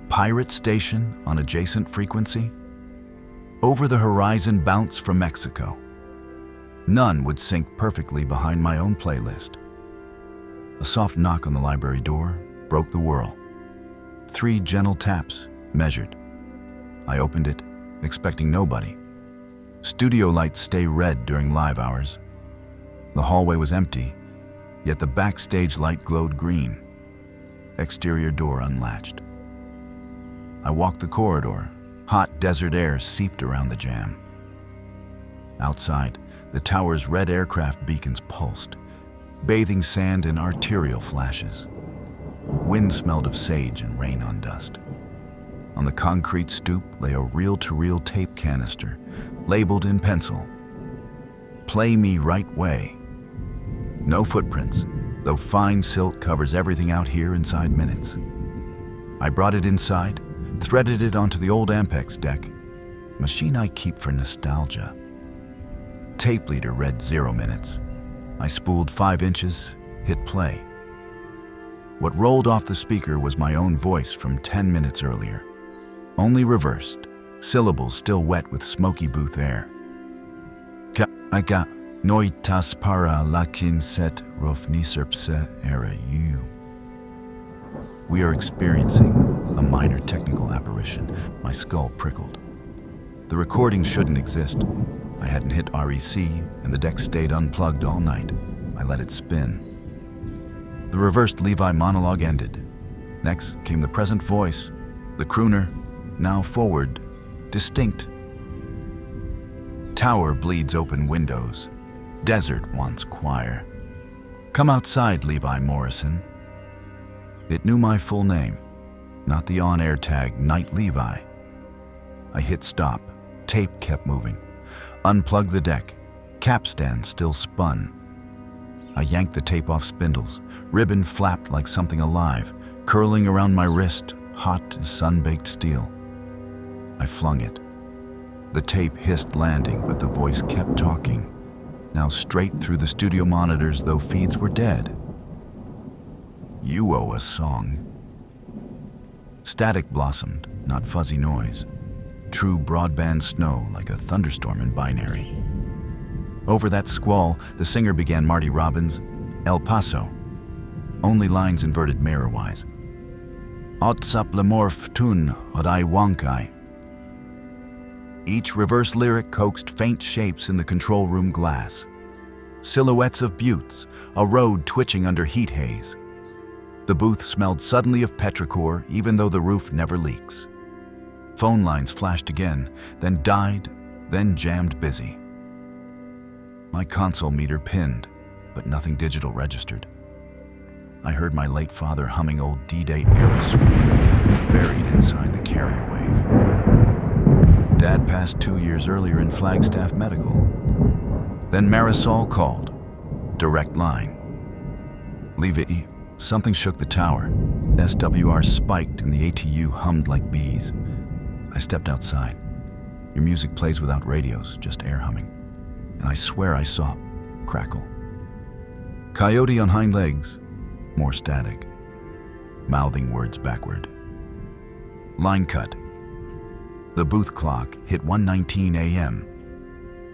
Pirate station on adjacent frequency? Over the horizon bounce from Mexico. None would sync perfectly behind my own playlist. A soft knock on the library door broke the whirl. 3 gentle taps, measured. I opened it, expecting nobody. Studio lights stay red during live hours. The hallway was empty, yet the backstage light glowed green. Exterior door unlatched. I walked the corridor. Hot desert air seeped around the jam. Outside, the tower's red aircraft beacons pulsed, bathing sand in arterial flashes. Wind smelled of sage and rain on dust. On the concrete stoop lay a reel-to-reel tape canister, labeled in pencil. Play me right way. No footprints, though fine silt covers everything out here inside minutes. I brought it inside, threaded it onto the old Ampex deck, machine I keep for nostalgia. Tape leader read 0 minutes. I spooled 5 inches, hit play. What rolled off the speaker was my own voice from 10 minutes earlier. Only reversed, syllables still wet with smoky booth air. Ka noitas para lakin set rofniserpse era you. We are experiencing a minor technical apparition. My skull prickled. The recording shouldn't exist. I hadn't hit REC, and the deck stayed unplugged all night. I let it spin. The reversed Levi monologue ended. Next came the present voice, the crooner, now forward, distinct. Tower bleeds open windows. Desert wants choir. Come outside, Levi Morrison. It knew my full name, not the on-air tag Night Levi. I hit stop. Tape kept moving. Unplugged the deck. Capstan still spun. I yanked the tape off spindles. Ribbon flapped like something alive, curling around my wrist, hot as sun-baked steel. I flung it. The tape hissed landing, but the voice kept talking, now straight through the studio monitors, though feeds were dead. You owe a song. Static blossomed, not fuzzy noise. True broadband snow like a thunderstorm in binary. Over that squall, the singer began Marty Robbins' El Paso. Only lines inverted mirror-wise. Otsap lemorf tun odai wankai. Each reverse lyric coaxed faint shapes in the control room glass. Silhouettes of buttes, a road twitching under heat haze. The booth smelled suddenly of petrichor, even though the roof never leaks. Phone lines flashed again, then died, then jammed busy. My console meter pinned, but nothing digital registered. I heard my late father humming old D-Day era swing, buried inside the carrier wave. Dad passed 2 years earlier in Flagstaff Medical. Then Marisol called. Direct line. Leave it. Something shook the tower. SWR spiked and the ATU hummed like bees. I stepped outside. Your music plays without radios, just air humming. And I swear I saw crackle. Coyote on hind legs, more static. Mouthing words backward. Line cut. The booth clock hit 1:19 a.m.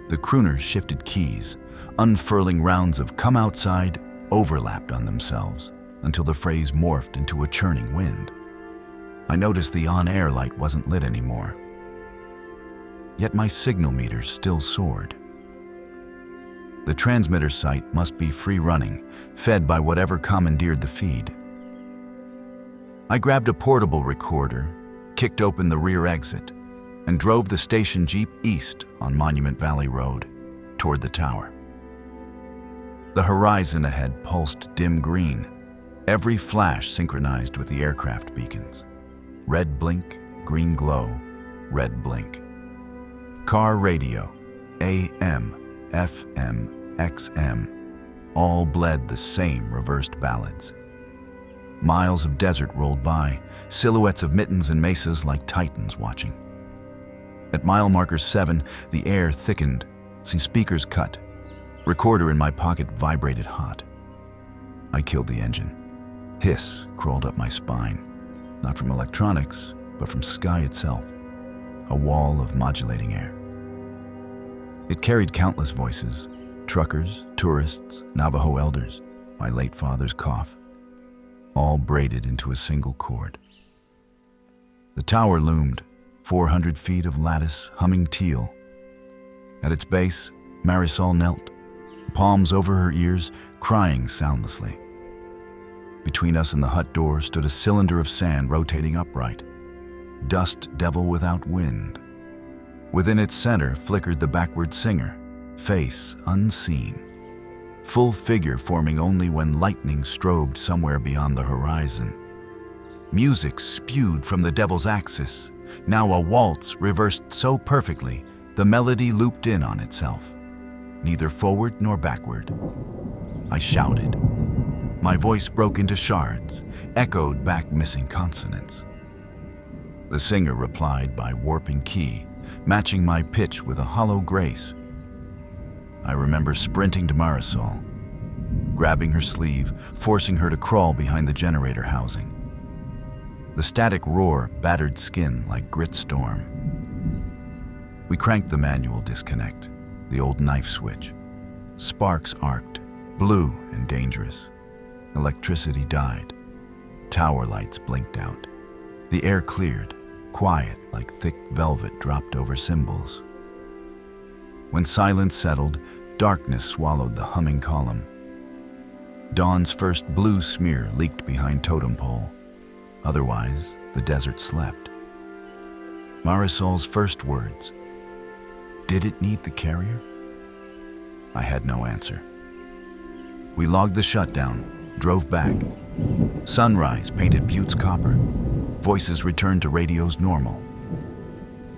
The crooners shifted keys, unfurling rounds of "come outside" overlapped on themselves until the phrase morphed into a churning wind. I noticed the on-air light wasn't lit anymore. Yet my signal meter still soared. The transmitter site must be free-running, fed by whatever commandeered the feed. I grabbed a portable recorder, kicked open the rear exit, and drove the station Jeep east on Monument Valley Road, toward the tower. The horizon ahead pulsed dim green, every flash synchronized with the aircraft beacons. Red blink, green glow, red blink. Car radio, AM, FM, XM, all bled the same reversed ballads. Miles of desert rolled by, silhouettes of mittens and mesas like titans watching. At mile marker 7, the air thickened, see speakers cut. Recorder in my pocket vibrated hot. I killed the engine. Hiss crawled up my spine, not from electronics, but from sky itself, a wall of modulating air. It carried countless voices, truckers, tourists, Navajo elders, my late father's cough, all braided into a single chord. The tower loomed, 400 feet of lattice humming teal. At its base, Marisol knelt, palms over her ears, crying soundlessly. Between us and the hut door stood a cylinder of sand rotating upright, dust devil without wind. Within its center flickered the backward singer, face unseen, full figure forming only when lightning strobed somewhere beyond the horizon. Music spewed from the devil's axis, now a waltz reversed so perfectly the melody looped in on itself, neither forward nor backward. I shouted. My voice broke into shards, echoed back missing consonants. The singer replied by warping key, matching my pitch with a hollow grace. I remember sprinting to Marisol, grabbing her sleeve, forcing her to crawl behind the generator housing. The static roar battered skin like grit storm. We cranked the manual disconnect, the old knife switch. Sparks arced, blue and dangerous. Electricity died. Tower lights blinked out. The air cleared, quiet like thick velvet dropped over cymbals. When silence settled, darkness swallowed the humming column. Dawn's first blue smear leaked behind totem pole. Otherwise, the desert slept. Marisol's first words. Did it need the carrier? I had no answer. We logged the shutdown, drove back. Sunrise painted buttes copper. Voices returned to radio's normal.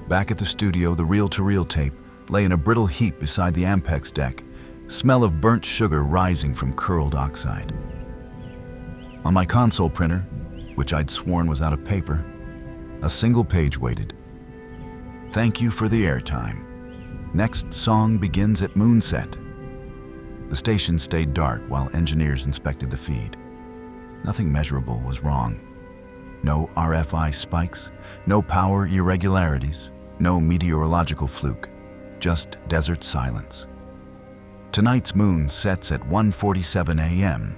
Back at the studio, the reel-to-reel tape lay in a brittle heap beside the Ampex deck, smell of burnt sugar rising from curled oxide. On my console printer, which I'd sworn was out of paper, a single page waited. Thank you for the airtime. Next song begins at moonset. The station stayed dark while engineers inspected the feed. Nothing measurable was wrong. No RFI spikes, no power irregularities, no meteorological fluke, just desert silence. Tonight's moon sets at 1:47 a.m.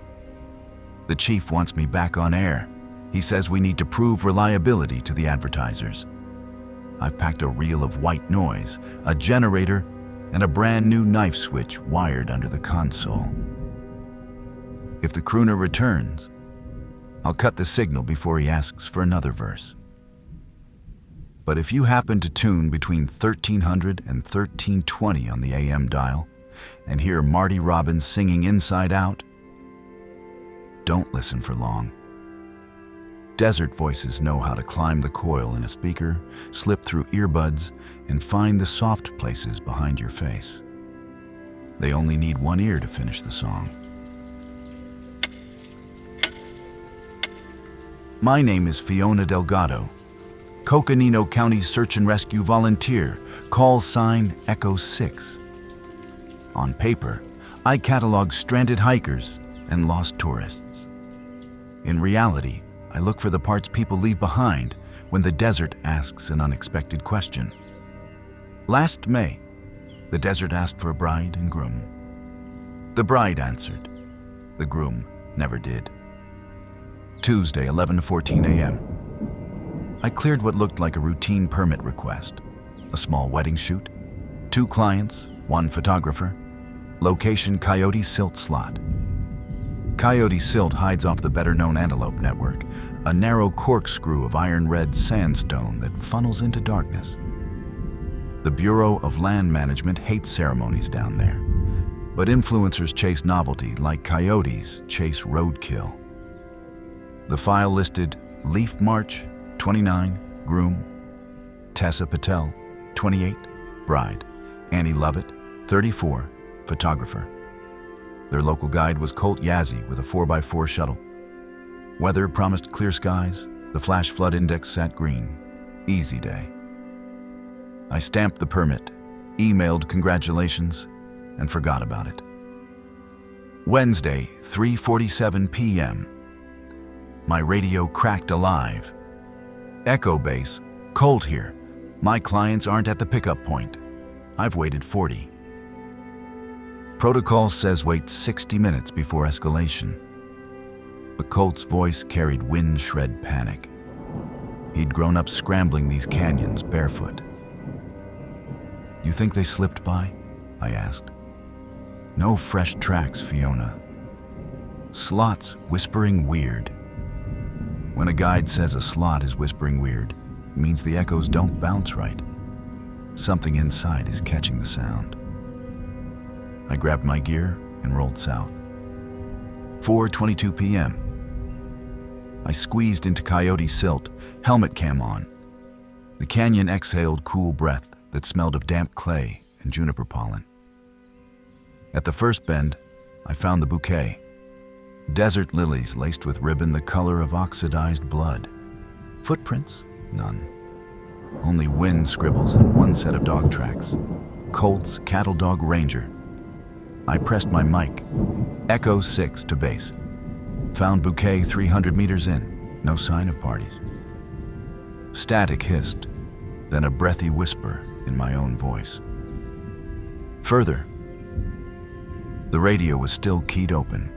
The chief wants me back on air. He says we need to prove reliability to the advertisers. I've packed a reel of white noise, a generator, and a brand new knife switch wired under the console. If the crooner returns, I'll cut the signal before he asks for another verse. But if you happen to tune between 1300 and 1320 on the AM dial and hear Marty Robbins singing Inside Out, don't listen for long. Desert voices know how to climb the coil in a speaker, slip through earbuds, and find the soft places behind your face. They only need one ear to finish the song. My name is Fiona Delgado, Coconino County Search and Rescue Volunteer, call sign Echo 6. On paper, I catalog stranded hikers and lost tourists. In reality, I look for the parts people leave behind when the desert asks an unexpected question. Last May, the desert asked for a bride and groom. The bride answered. The groom never did. Tuesday, 11 to 14 a.m. I cleared what looked like a routine permit request. A small wedding shoot, 2 clients, 1 photographer, location Coyote Silt Slot. Coyote Silt hides off the better-known Antelope Network, a narrow corkscrew of iron-red sandstone that funnels into darkness. The Bureau of Land Management hates ceremonies down there, but influencers chase novelty like coyotes chase roadkill. The file listed Leaf March, 29, groom, Tessa Patel, 28, bride, Annie Lovett, 34, photographer. Their local guide was Colt Yazzie with a 4x4 shuttle. Weather promised clear skies, the flash flood index sat green. Easy day. I stamped the permit, emailed congratulations, and forgot about it. Wednesday, 3:47 p.m. My radio cracked alive. Echo base, Colt here. My clients aren't at the pickup point. I've waited 40. Protocol says wait 60 minutes before escalation. But Colt's voice carried wind-shred panic. He'd grown up scrambling these canyons barefoot. You think they slipped by? I asked. No fresh tracks, Fiona. Slots whispering weird. When a guide says a slot is whispering weird, it means the echoes don't bounce right. Something inside is catching the sound. I grabbed my gear and rolled south. 4:22 p.m. I squeezed into Coyote Silt, helmet cam on. The canyon exhaled cool breath that smelled of damp clay and juniper pollen. At the first bend, I found the bouquet. Desert lilies laced with ribbon the color of oxidized blood. Footprints? None. Only wind scribbles and 1 set of dog tracks. Colt's Cattle Dog Ranger. I pressed my mic. Echo 6 to base. Found bouquet 300 meters in. No sign of parties. Static hissed, then a breathy whisper in my own voice. Further, the radio was still keyed open,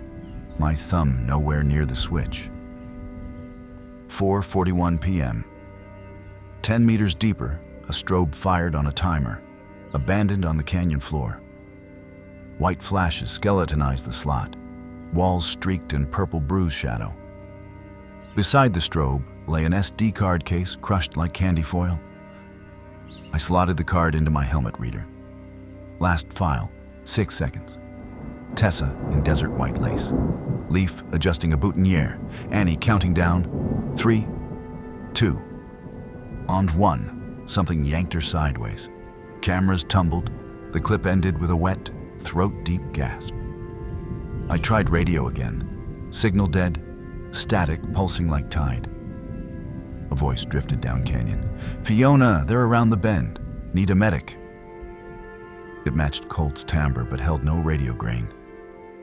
my thumb nowhere near the switch. 4:41 p.m. 10 meters deeper, a strobe fired on a timer, abandoned on the canyon floor. White flashes skeletonized the slot, walls streaked in purple bruise shadow. Beside the strobe lay an SD card case crushed like candy foil. I slotted the card into my helmet reader. Last file, 6 seconds. Tessa in desert white lace. Leaf adjusting a boutonniere. Annie counting down. 3, 2, on 1. Something yanked her sideways. Cameras tumbled. The clip ended with a wet, throat-deep gasp. I tried radio again. Signal dead, static pulsing like tide. A voice drifted down canyon. Fiona, they're around the bend. Need a medic. It matched Colt's timbre but held no radio grain.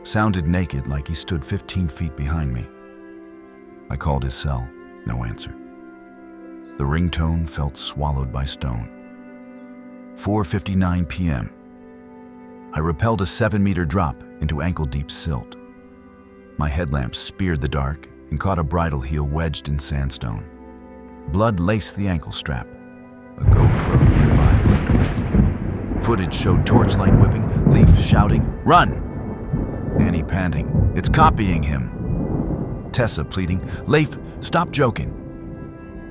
Sounded naked like he stood 15 feet behind me. I called his cell. No answer. The ringtone felt swallowed by stone. 4:59 p.m. I rappelled a 7-meter drop into ankle-deep silt. My headlamp speared the dark and caught a bridle heel wedged in sandstone. Blood laced the ankle strap, A GoPro nearby blinked red. Footage showed Torchlight whipping, Leaf shouting, "Run!" Annie panting, "It's copying him." Tessa pleading, "Leif, stop joking."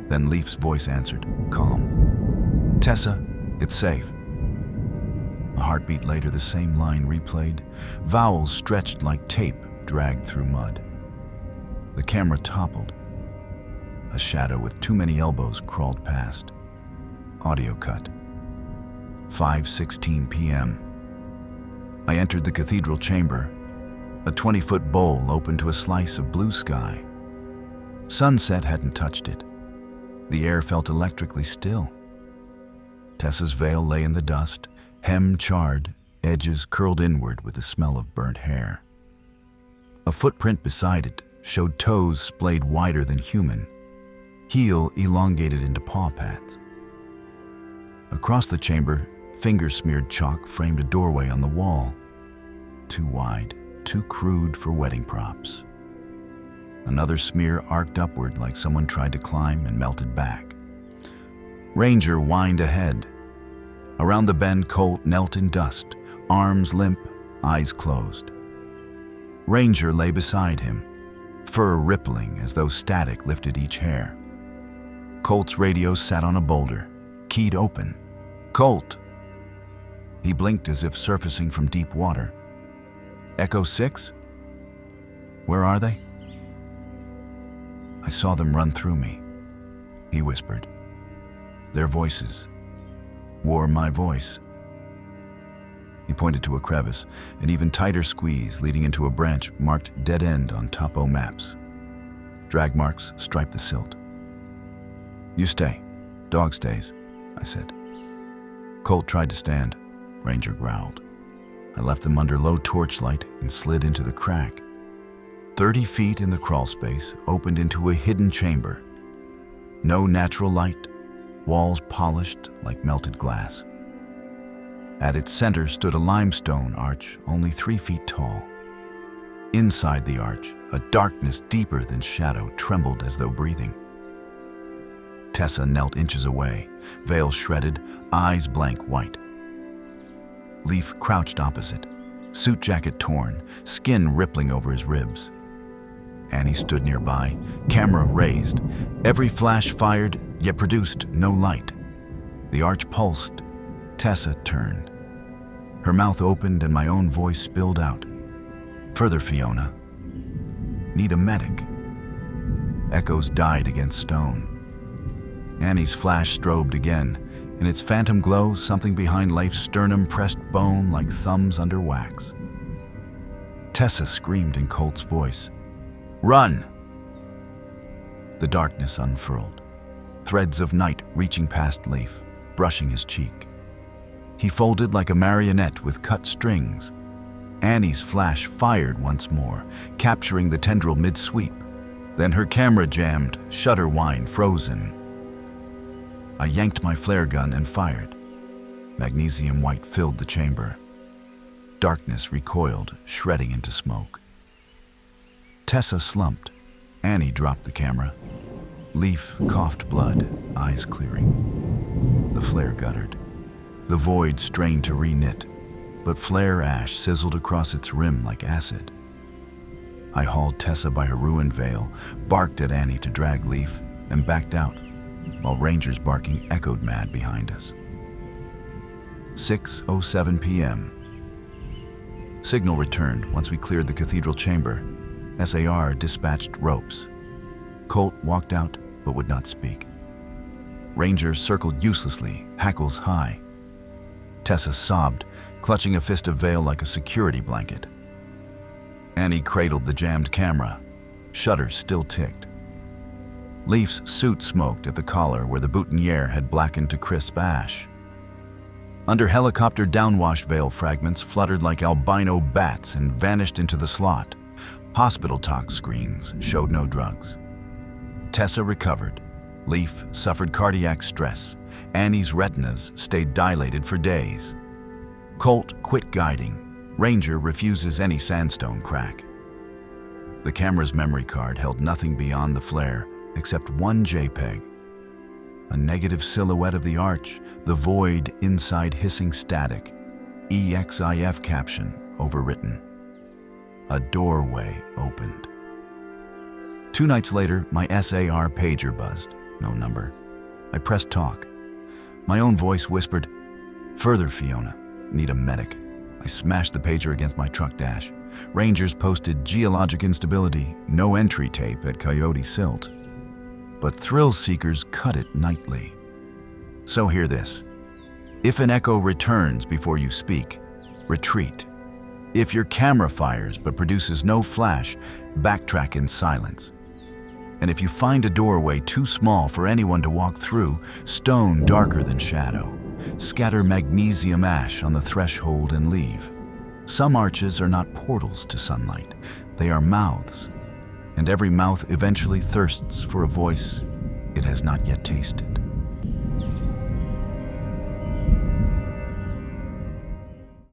Then Leif's voice answered, calm, "Tessa, it's safe." A heartbeat later, the same line replayed, vowels stretched like tape dragged through mud. The camera toppled. A shadow with too many elbows crawled past. Audio cut. 5:16 p.m. I entered the cathedral chamber. A 20-foot bowl opened to a slice of blue sky. Sunset hadn't touched it. The air felt electrically still. Tessa's veil lay in the dust, hem charred, edges curled inward with the smell of burnt hair. A footprint beside it showed toes splayed wider than human, heel elongated into paw pads. Across the chamber, finger-smeared chalk framed a doorway on the wall. Too wide, too crude for wedding props. Another smear arced upward like someone tried to climb and melted back. Ranger whined ahead. Around the bend, Colt knelt in dust, arms limp, eyes closed. Ranger lay beside him, fur rippling as though static lifted each hair. Colt's radio sat on a boulder, keyed open. "Colt!" He blinked as if surfacing from deep water. "Echo 6? Where are they?" "I saw them run through me," he whispered. "Their voices wore my voice." He pointed to a crevice, an even tighter squeeze leading into a branch marked dead end on topo maps. Drag marks striped the silt. "You stay. Dog stays," I said. Colt tried to stand. Ranger growled. I left them under low torchlight and slid into the crack. 30 feet in the crawl space opened into a hidden chamber. No natural light, walls polished like melted glass. At its center stood a limestone arch only 3 feet tall. Inside the arch, a darkness deeper than shadow trembled as though breathing. Tessa knelt inches away, veil shredded, eyes blank white. Leaf crouched opposite, suit jacket torn, skin rippling over his ribs. Annie stood nearby, camera raised. Every flash fired, yet produced no light. The arch pulsed. Tessa turned. Her mouth opened and my own voice spilled out. "Further, Fiona. Need a medic." Echoes died against stone. Annie's flash strobed again. In its phantom glow, something behind Leif's sternum pressed bone like thumbs under wax. Tessa screamed in Colt's voice, "Run!" The darkness unfurled, threads of night reaching past Leif, brushing his cheek. He folded like a marionette with cut strings. Annie's flash fired once more, capturing the tendril mid-sweep. Then her camera jammed, shutter whined, frozen. I yanked my flare gun and fired. Magnesium white filled the chamber. Darkness recoiled, shredding into smoke. Tessa slumped. Annie dropped the camera. Leaf coughed blood, eyes clearing. The flare guttered. The void strained to reknit, but flare ash sizzled across its rim like acid. I hauled Tessa by her ruined veil, barked at Annie to drag Leaf, and backed out, while Ranger's barking echoed mad behind us. 6:07 p.m. Signal returned once we cleared the cathedral chamber. SAR dispatched ropes. Colt walked out but would not speak. Ranger circled uselessly, hackles high. Tessa sobbed, clutching a fist of veil like a security blanket. Annie cradled the jammed camera. Shutters still ticked. Leaf's suit smoked at the collar where the boutonniere had blackened to crisp ash. Under helicopter downwash veil fragments fluttered like albino bats and vanished into the slot. Hospital talk screens showed no drugs. Tessa recovered. Leaf suffered cardiac stress. Annie's retinas stayed dilated for days. Colt quit guiding. Ranger refuses any sandstone crack. The camera's memory card held nothing beyond the flare except one JPEG. A negative silhouette of the arch, the void inside hissing static. EXIF caption overwritten. A doorway opened. 2 nights later, my SAR pager buzzed. No number. I pressed talk. My own voice whispered, "Further, Fiona. Need a medic." I smashed the pager against my truck dash. Rangers posted geologic instability, no entry tape at Coyote Silt. But thrill seekers cut it nightly. So hear this. If an echo returns before you speak, retreat. If your camera fires but produces no flash, backtrack in silence. And if you find a doorway too small for anyone to walk through, stone darker than shadow, scatter magnesium ash on the threshold and leave. Some arches are not portals to sunlight, they are mouths, and every mouth eventually thirsts for a voice it has not yet tasted.